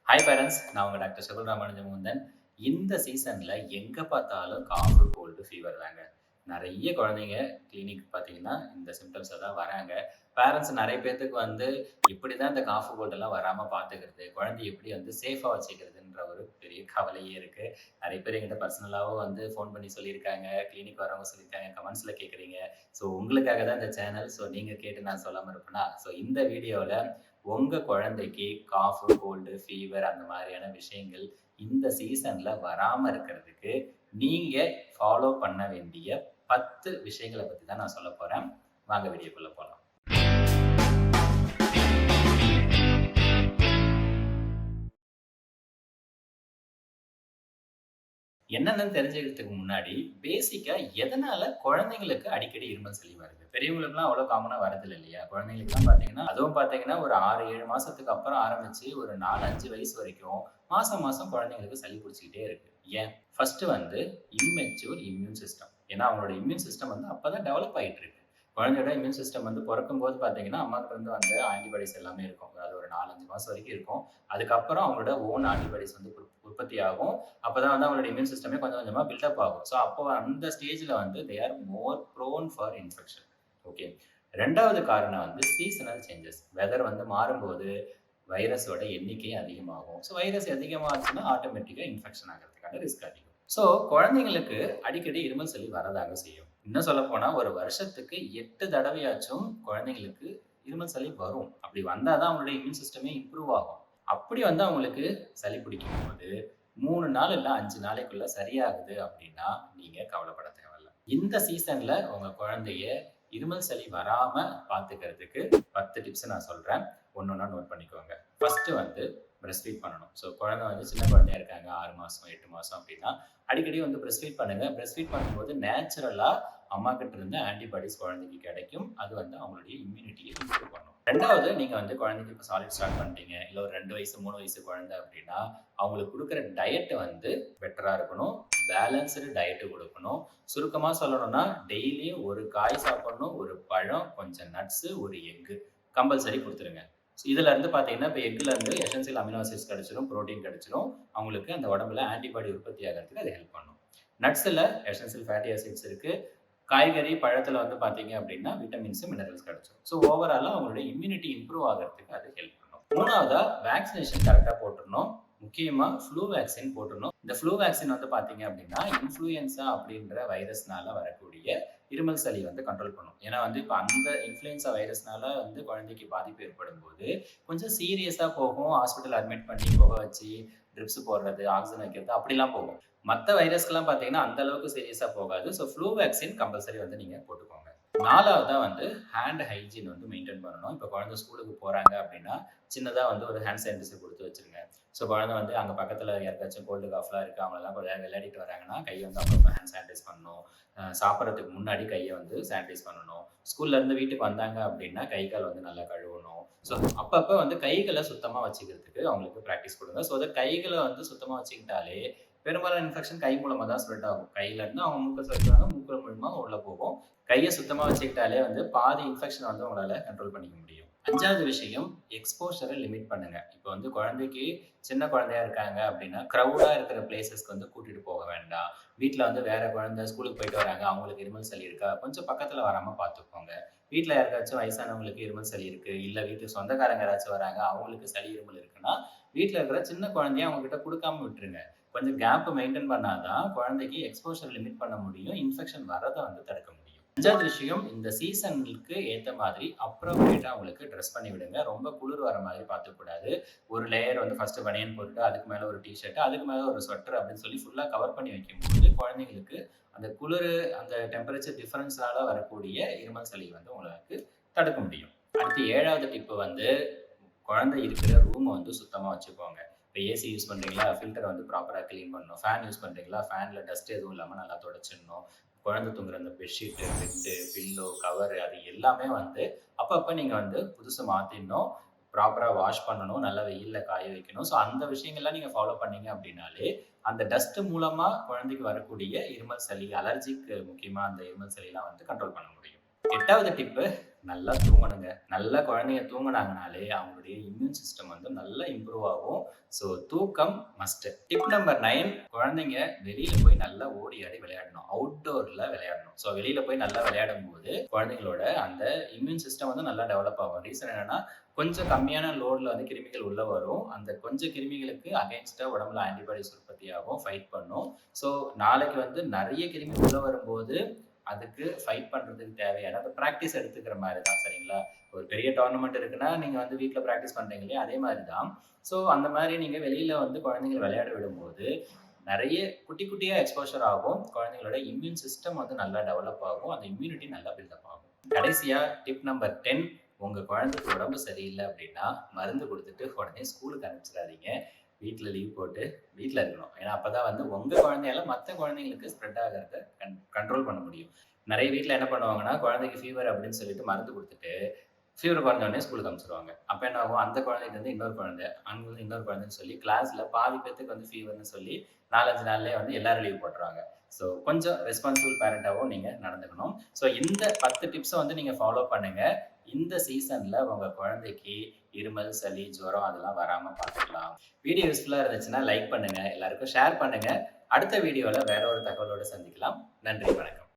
Hi parents, நான் உங்கள் doctor Sakul ராமானுஜமுகுந்தன். இந்த சீசனில் எங்கே பார்த்தாலும் காஃபு, கோல்டு, ஃபீவர் தாங்க. நிறைய குழந்தைங்க கிளினிக் பார்த்தீங்கன்னா இந்த சிம்டம்ஸை தான் வராங்க. பேரண்ட்ஸ் நிறைய பேர்த்துக்கு இப்படி தான் இந்த காஃபு, கோல்டெல்லாம் வராமல் பார்த்துக்கிறது, குழந்தைய எப்படி சேஃபாக வச்சுக்கிறதுன்ற ஒரு பெரிய கவலையே இருக்குது. நிறைய பேர் எங்கிட்ட பர்சனலாகவும் ஃபோன் பண்ணி சொல்லியிருக்காங்க, கிளினிக் வரவங்க சொல்லியிருக்காங்க, கமெண்ட்ஸில் கேட்குறீங்க. ஸோ உங்களுக்காக தான் இந்த சேனல். ஸோ நீங்கள் கேட்டு நான் சொல்லாமல் இருப்பேனா? ஸோ இந்த வீடியோவில் உங்க குழந்தைக்கு காஃபு, கோல்டு, ஃபீவர் அந்த மாதிரியான விஷயங்கள் இந்த சீசன்ல வராம இருக்கிறதுக்கு நீங்க ஃபாலோ பண்ண வேண்டிய 10 விஷயங்களை பத்தி தான் நான் சொல்ல போறேன். வாங்க வீடியோக்குள்ள போலாம். என்னன்னு தெரிஞ்சுக்கிறதுக்கு முன்னாடி பேசிக்கா எதனால குழந்தைங்களுக்கு அடிக்கடி இருமல் சளி வருது? பெரியவங்களுக்குலாம் அவ்வளோ காமனா வரதில்ல இல்லையா? குழந்தைங்களுக்குலாம் பார்த்தீங்கன்னா, அதுவும் பார்த்தீங்கன்னா ஒரு 6, 7 மாசத்துக்கு அப்புறம் ஆரம்பிச்சு ஒரு 4, 5 வயசு வரைக்கும் மாசம் மாசம் குழந்தைங்களுக்கு சளி பிடிச்சுக்கிட்டே இருக்கு. ஏன்? First immature immune system. ஏன்னா அவங்களோட இம்யூன் சிஸ்டம் அப்பதான் டெவலப் ஆயிட்டு இருக்கு. குழந்தையோட இம்யூன் சிஸ்டம் பொறக்கும்போது பார்த்தீங்கன்னா, அம்மாகிட்ட இருந்து வந்த ஆன்டிபாடிஸ் எல்லாமே இருக்கும். அது ஒரு 4, 5 மாசம் வரைக்கும் இருக்கும். அதுக்கப்புறம் அவங்களோட ஓன் ஆன்டிபாடிஸ் உற்பத்தி ஆகும். அப்பதான் அவங்களோட இம்யூன் சிஸ்டமே கொஞ்சம் கொஞ்சமா பில்டப் ஆகும். ஸோ அப்போ அந்த ஸ்டேஜ்ல they are more prone for இன்ஃபெக்ஷன். ஓகே. 2வது காரணம் சீசனல் சேஞ்சஸ். வெதர் மாறும்போது வைரஸோட எண்ணிக்கை அதிகமாகும். ஸோ வைரஸ் அதிகமாச்சுன்னா ஆட்டோமேட்டிக்கா இன்ஃபெக்ஷன் ஆகிறதுக்கான ரிஸ்க் அதிகம். ஸோ குழந்தைங்களுக்கு அடிக்கடி இருமல் சளி வரதாக செய்யும். இன்னும் சொல்ல போனா ஒரு வருஷத்துக்கு 8 தடவையாச்சும் குழந்தைங்களுக்கு இருமல் சளி வரும். அப்படி வந்தாதான் அவங்களுடைய இம்யூன் சிஸ்டமே இம்ப்ரூவ் ஆகும். அப்படி அவங்களுக்கு சளி பிடிக்கும் போது 3 நாள் இல்ல 5 நாளைக்குள்ள சரியாகுது அப்படின்னா நீங்க கவலைப்பட தேவையில்ல. இந்த சீசன்ல உங்க குழந்தைய இருமல் சளி வராம பாத்துக்கிறதுக்கு 10 டிப்ஸ் நான் சொல்றேன். ஒன்னொன்னா நோட் பண்ணிக்கோங்க. ஃபர்ஸ்ட் பிரஸ்ட் ஃபீட் பண்ணணும். ஸோ குழந்தை சின்ன குழந்தையா இருக்காங்க, 6 மாசம் 8 மாசம் அப்படின்னா அடிக்கடி பிரஸ்ட் ஃபீட் பண்ணுங்க. பிரஸ்ட் ஃபீட் பண்ணும்போது நேச்சுரலா அம்மா கிட்ட இருந்து ஆன்டிபாடிஸ் குழந்தைக்கு கிடைக்கும். அது அவங்களுடைய இம்யூனிட்டியை இம்ப்ரூவ் பண்ணும். 2வது, நீங்க குழந்தைக்கு இப்போ சாலிட் ஸ்டார்ட் பண்ணிட்டீங்க, இல்லை ஒரு 2 வயசு 3 வயசு குழந்தை அப்படின்னா அவங்களுக்கு கொடுக்குற டயட் பெட்டரா இருக்கணும். பேலன்ஸ்டு டயட் கொடுக்கணும். சுருக்கமா சொல்லணும்னா டெய்லியும் ஒரு காய் சாப்பிடணும், ஒரு பழம், கொஞ்சம் நட்ஸ், ஒரு எக்கு கம்பல்சரி கொடுத்துருங்க. இதுல இருந்து பாத்தீங்கன்னா இப்போ எக்ல இருந்து எசென்சியல் அமினோ ஆசிட்ஸ் கிடைச்சிடும், புரோட்டீன் கிடைச்சிடும். அவங்களுக்கு அந்த உடம்புல ஆன்டிபாடி உற்பத்தி ஆகிறதுக்கு அது ஹெல்ப் பண்ணும். நட்ஸ்ல எசென்சியல் ஃபேட்டி ஆசிட்ஸ் இருக்கு. காய்கறி பழத்துல பாத்தீங்க அப்படின்னா விட்டமின்ஸ், மினரல்ஸ் கிடைச்சிடும். ஸோ ஓவராலா அவங்களுடைய இம்யூனிட்டி இம்ப்ரூவ் ஆகிறதுக்கு அது ஹெல்ப் பண்ணும். 3வதா வேக்சினேஷன் கரெக்டா போட்டுடணும். முக்கியமா ஃப்ளூ வேக்சின் போட்டுடணும். இந்த ஃப்ளூ வேக்சின் பாத்தீங்க அப்படின்னா இன்ஃப்ளூயன்சா அப்படின்ற வைரஸ்னால வரக்கூடிய இருமல் சளி கண்ட்ரோல் பண்ணும். ஏன்னா இப்போ அந்த இன்ஃப்ளூயன்சா வைரஸ்னால குழந்தைக்கு பாதிப்பு ஏற்படும் போது கொஞ்சம் சீரியஸா போகும். ஹாஸ்பிட்டல் அட்மிட் பண்ணி புகை வச்சு ட்ரிப்ஸ் போடுறது, ஆக்சிஜன் வைக்கிறது அப்படிலாம் போகும். மற்ற வைரஸ்க்கெல்லாம் பார்த்தீங்கன்னா அந்த அளவுக்கு சீரியஸா போகாது. ஸோ ஃப்ளூ வேக்சின் கம்பல்சரி நீங்க போட்டுக்கோங்க. 4வதா ஹேண்ட் ஹைஜீன் மெயின்டைன் பண்ணணும். இப்போ குழந்தை ஸ்கூலுக்கு போறாங்க அப்படின்னா சின்னதா ஒரு ஹேண்ட் சானிடைசர் கொடுத்து வச்சிருங்க. ஸோ குழந்தை அங்கே பக்கத்தில் யாருக்காச்சும் கோல்டு காஃப்லாம் இருக்குது, அவங்களெல்லாம் கொஞ்சம் விளையாடிட்டு வராங்கன்னா கையை அப்பப்போ ஹேண்ட் சானிடைஸ் பண்ணணும். சாப்பிட்றதுக்கு முன்னாடி கையை சானிடைஸ் பண்ணணும். ஸ்கூல்லேருந்து வீட்டுக்கு வந்தாங்க அப்படின்னா கை கால் நல்லா கழுவணும். ஸோ அப்பப்போ கைகளை சுத்தமாக வச்சுக்கிறதுக்கு அவங்களுக்கு ப்ராக்டிஸ் கொடுங்க. ஸோ அதை கைகளை சுத்தமாக வச்சுக்கிட்டாலே பெரும்பாலான இன்ஃபெக்ஷன் கை மூலமாக தான் ஸ்ப்ரெட் ஆகும். கையில இருந்து அவங்க மூக்க சொல்லிடுவாங்க, மூக்கு மூலமாக உள்ள போகும். கையை சுத்தமாக வச்சுக்கிட்டாலே பாதி இன்ஃபெக்ஷன் உங்களால் கண்ட்ரோல் பண்ணிக்க முடியும். 5வது விஷயம், எக்ஸ்போஷரை லிமிட் பண்ணுங்க. இப்போ குழந்தைக்கு சின்ன குழந்தையா இருக்காங்க அப்படின்னா க்ரௌடா இருக்கிற பிளேசஸ்க்கு கூட்டிட்டு போக வேண்டாம். வீட்டில் வேற குழந்தை ஸ்கூலுக்கு போயிட்டு வராங்க, அவங்களுக்கு இருமல் சளி இருக்கா, கொஞ்சம் பக்கத்துல வராம பார்த்துக்கோங்க. வீட்டில் யாருக்காச்சும் வயசானவங்களுக்கு இருமல் சளி இருக்கு, இல்லை வீட்டுக்கு சொந்தக்காரங்க யாராச்சும் வராங்க அவங்களுக்கு சளி இருமல் இருக்குன்னா வீட்டில் இருக்கிற சின்ன குழந்தைய அவங்க கிட்ட கொடுக்காம விட்டுருங்க. கொஞ்சம் கேப் மெயின்டைன் பண்ணாதான் குழந்தைக்கு எக்ஸ்போஷர் லிமிட் பண்ண முடியும், இன்ஃபெக்ஷன் வரதை தடுக்க முடியும். 5வது விஷயம், இந்த சீசனுக்கு ஏற்ற மாதிரி அப்ரோப்ரியேட்டா அவங்களுக்கு ட்ரெஸ் பண்ணி விடுங்க. ரொம்ப குளிர் வர மாதிரி பார்த்துக்கூடாது. ஒரு லேயர் ஃபர்ஸ்ட் பனியன் போட்டுட்டு அதுக்கு மேலே ஒரு டிஷர்ட், அதுக்கு மேலே ஒரு ஸ்வெட்டர் அப்படின்னு சொல்லி ஃபுல்லாக கவர் பண்ணி வைக்கும்போது குழந்தைங்களுக்கு அந்த குளிர், அந்த டெம்பரேச்சர் டிஃபரன்ஸால வரக்கூடிய இருமல் சளி உங்களுக்கு தடுக்க முடியும். அடுத்து 7வது டிப்பு, குழந்தை இருக்கிற ரூமை சுத்தமாக வச்சுக்கோங்க. இப்போ ஏசி யூஸ் பண்ணுறீங்களா, ஃபில்டரை ப்ராப்பராக க்ளீன் பண்ணணும். ஃபேன் யூஸ் பண்ணுறீங்களா, ஃபேனில் டஸ்ட் எதுவும் இல்லாமல் நல்லா தொடச்சிடணும். குழந்தை தூங்குற அந்த பெட்ஷீட்டு, பெட்டு, பில்லோ, கவரு அது எல்லாமே அப்பப்போ நீங்கள் புதுசு மாற்றிடணும். ப்ராப்பராக வாஷ் பண்ணணும், நல்லா வெயிலில் காய வைக்கணும். ஸோ அந்த விஷயங்கள்லாம் நீங்கள் ஃபாலோ பண்ணீங்க அப்படின்னாலே அந்த டஸ்ட் மூலமாக குழந்தைக்கு வரக்கூடிய இருமல் சளி, அலர்ஜிக்கு முக்கியமாக அந்த இருமல் சளிலாம் கண்ட்ரோல் பண்ண முடியும். 8வது டிப்பு, நல்லா தூங்கணுங்க. நல்லா குழந்தைங்க தூங்குனாங்கனாலே, அவங்களுடைய இம்யூன் சிஸ்டம் வந்து நல்லா இம்ப்ரூவ் ஆகும். ஸோ தூக்கம் மஸ்ட். டிப் நம்பர் 9 குழந்தைங்க வெளியில போய் நல்லா ஓடி ஆடி விளையாடணும். அவுட்டோர்ல விளையாடணும். ஸோ வெளியில போய் நல்லா விளையாடும்போது, குழந்தைங்களோட அந்த இம்யூன் சிஸ்டம் வந்து நல்லா டெவலப் ஆகும். ரீசன் என்னன்னா, கொஞ்சம் கம்மியான லோட்ல வந்து கிருமிகள் உள்ள வரும். அந்த கொஞ்சம் கிருமிகளுக்கு அகைன்ஸ்ட்டா உடம்புல ஆன்டிபாடிஸ் உற்பத்தி ஆகும், ஃபைட் பண்ணும். ஸோ நாளைக்கு வந்து நெறைய கிருமி உள்ள வரும்போது அதுக்கு ஃபைட் பண்றதுக்கு தேவையான இப்ப பிராக்டிஸ் எடுத்துக்கிற மாரி தான் சரிங்களா? ஒரு பெரிய டோர்னமெண்ட் இருக்குன்னா, நீங்க வந்து வீட்ல பிராக்டிஸ் பண்றீங்க இல்லையா? அதே மாரி தான். ஸோ அந்த மாரி நீங்க வெளியில வந்து குழந்தைங்கள விளையாட விடும்போது, நெறைய குட்டி குட்டியா எக்ஸ்போஷர் ஆகும். குழந்தைங்களோட இம்யூன் சிஸ்டம் வந்து நல்லா டெவலப் ஆகும். அந்த இம்யூனிட்டி நல்லா பில்டப் ஆகும். கடைசியா டிப் நம்பர் 10 உங்க குழந்தைக்கு உடம்பு சரியில்ல அப்படின்னா, மருந்து குடுத்துட்டு உடனே ஸ்கூலுக்கு அனுப்பிச்சிடாதீங்க. வீட்ல லீவ் போட்டு வீட்ல இருக்கணும். ஏன்னா, அப்பதான் வந்து உங்க குழந்தையால மத்த குழந்தைங்களுக்கு ஸ்ப்ரெட் ஆகுறத கண்ட்ரோல் பண்ண முடியும். நெறைய வீட்ல என்ன பண்ணுவாங்கன்னா, குழந்தைக்கு ஃபீவர் அப்படின்னு சொல்லிட்டு மருந்து குடுத்துட்டு, ஃபீவர் குறைஞ்ச உடனே ஸ்கூலுக்கு அனுப்பிச்சுருவாங்க. அப்ப என்ன ஆகும், அந்த குழந்தைக்கு வந்து இன்னொரு குழந்தை, அங்கிருந்து இன்னொரு குழந்தைன்னு சொல்லி கிளாஸ்ல பாதி பேத்துக்கு வந்து ஃபீவர்ன்னு சொல்லி 4, 5 நாள்லயே வந்து எல்லாரும் லீவ் போட்டுருவாங்க. ஸோ கொஞ்சம் ரெஸ்பான்சிபிள் பேரண்டாவும் நீங்க நடந்துக்கணும். ஸோ இந்த 10 டிப்ஸ வந்து நீங்க ஃபாலோ பண்ணுங்க. இந்த சீசன்ல உங்க குழந்தைக்கு இருமல், சளி, ஜுரம் அதெல்லாம் வராம பார்த்துக்கலாம். வீடியோ யூஸ்ஃபுல்லா இருந்துச்சுன்னா லைக் பண்ணுங்க. எல்லாருக்கும் ஷேர் பண்ணுங்க. அடுத்த வீடியோல வேற ஒரு தகவலோட சந்திக்கலாம். நன்றி, வணக்கம்.